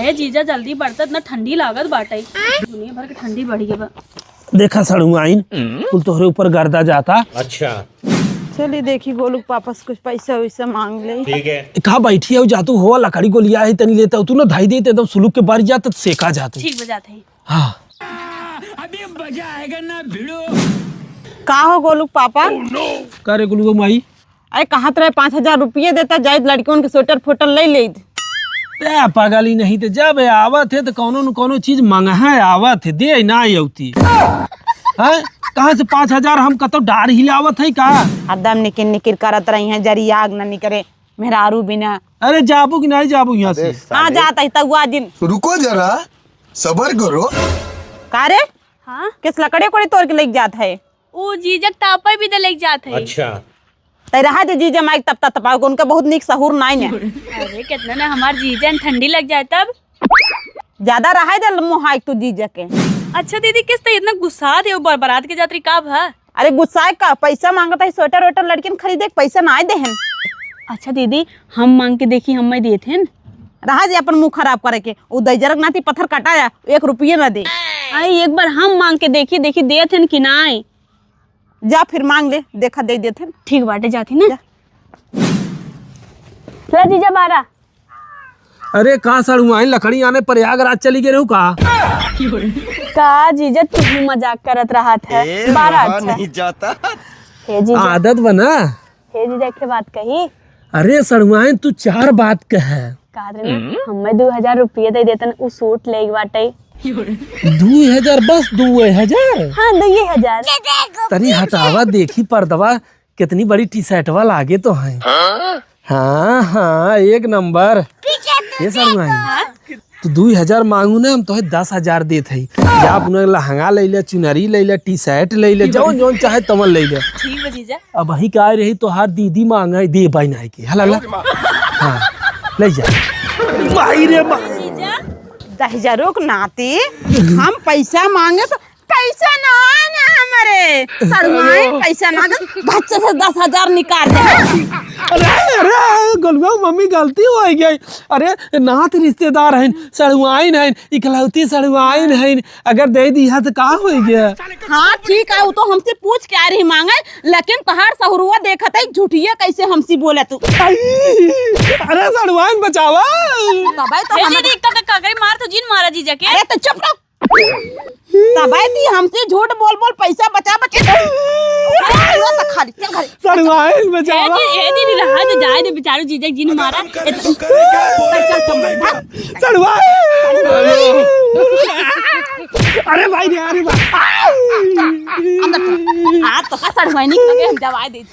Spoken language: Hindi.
काहे जीजा जल्दी बढ़ता, इतना ठंडी लागत बाटे, दुनिया भर की ठंडी बढ़ी है। देखा सड़ुआइन कुल तोहरे ऊपर गर्दा जाता। अच्छा चलिए देखी गोलू पापा से कुछ पैसा वैसा मांग ले। ठीक है। कहा बैठी है जातू हो लकड़ी को लिया है तनी लेता तू ना ढाई देते एकदम सुलूक के बारी जाता सेका जाते। ठीक बजाते हैं। हाँ अभी मजा आएगा ना भिड़ो। का हो गोलू पापा? करे गुलू माई अरे कहाँ तरह 5,000 रुपये देता जाए लड़कियों के स्वेटर फोटर ले ले। पागली नहीं थे जब आवत है तो कोनो न कोनो चीज मंगा आवत है दे ना आती है। कहाँ से 5,000 हम कतो डार हिलावत है का? हरदम निकिर निकिर करत रही है जरी आग न निकरे मेहरारू बिना। अरे जाबू कि नहीं जाबू यहाँ से? हाँ जाता है तगुआ दिन। रुको जरा सबर करो। का रे? हाँ किस लकड़े को तोड़ के लेके जाता है? वो जीजक तापा भी लेके जाते हैं। अच्छा ते रहा जे जीजे माइक तपता तपाओ उनका बहुत निक सहूर नहीं है। अरे कितना ना हमार जीजा ठंडी लग जाए तब। ज्यादा रहा दे मुहाई तू जीजे के। अच्छा दीदी किस तरह इतना गुस्सा थे वो बारात के जात्री का भा? अरे गुस्सा का पैसा मांगता है स्वेटर वेटर लड़किन खरीदे पैसा ना दे। अच्छा दीदी हम मांग के देखी हम मैं देते हैं। रहा जे अपन मुंह खराब करे के उ दैजरक नाती पत्थर कटाया 1 रुपये न दे। अरे एक बार हम मांग के देखी देते हैं कि नहीं। जा फिर मांग ले देखा दे देते। ठीक बाटे जाती ना। ला जीजा बारा। अरे कहाँ सड़ुआइन लकड़ी आने प्रयागराज चली गए का? का जीजा तू मजाक करत रहा था। बारा अच्छा नहीं जाता। हे जीजा आदत बना। हे जीजा के बात कही। अरे सड़ुआइन तू 4 बात कह कहा रे ना हमें 2,000 रुपये दे देतन उ सूट ले बाटे। 2,000 बस 2,000? हाँ 2,000। तनी हटावा देखी पर्दवा कितनी बड़ी टी शर्टवा लागे तो है। हाँ हाँ एक नंबर। ये सड़ुआइन तो 2,000 मांगू ना हम तो 10,000 देते है। जा अपना लहंगा ले ले चुनरी ले ले टी शर्ट ले ले जौन जौन चाहे तमन ले ले। ठीक है जीजा। अब वही का रही तो हर दीदी मांगा दे बहन है की हला हाँ ले जा भाई रे जीजा दहजरों के नाते हम पैसा मांगे तो पैसा ना ना हमारे सड़ुआइन पैसा ना दे बच्चे से 10,000 निकाल दे। अरे गोलुआ मम्मी गलती हो गई। अरे नाथ रिश्तेदार हैं सड़ुआइन हैं इकलौती सड़ुआइन हैं अगर दे दिया तो का हो गया? हाँ ठीक है वो तो हमसे पूछ के आ रही मांगे लेकिन तहार सहुरुआ देखत है झूठिया कैसे हमसे बोले तू। अरे सड़ुआइन बचावा। तबे तो हे हम दीदी कागरी मार तो जिन मारा जीजा के। अरे तो चुप रहो। तबे ती हमसे झूठ बोल बोल पैसा बचा बचा तो खाली चल घर। सड़ुआइन बचावा। हे दीदी रहा तो जाए दे बेचारो जीजा जिन मारा। सड़ुआइन अरे भाई रे अरे भाई अंदर आ तो का सड़ुआइन के हम दवाई दे।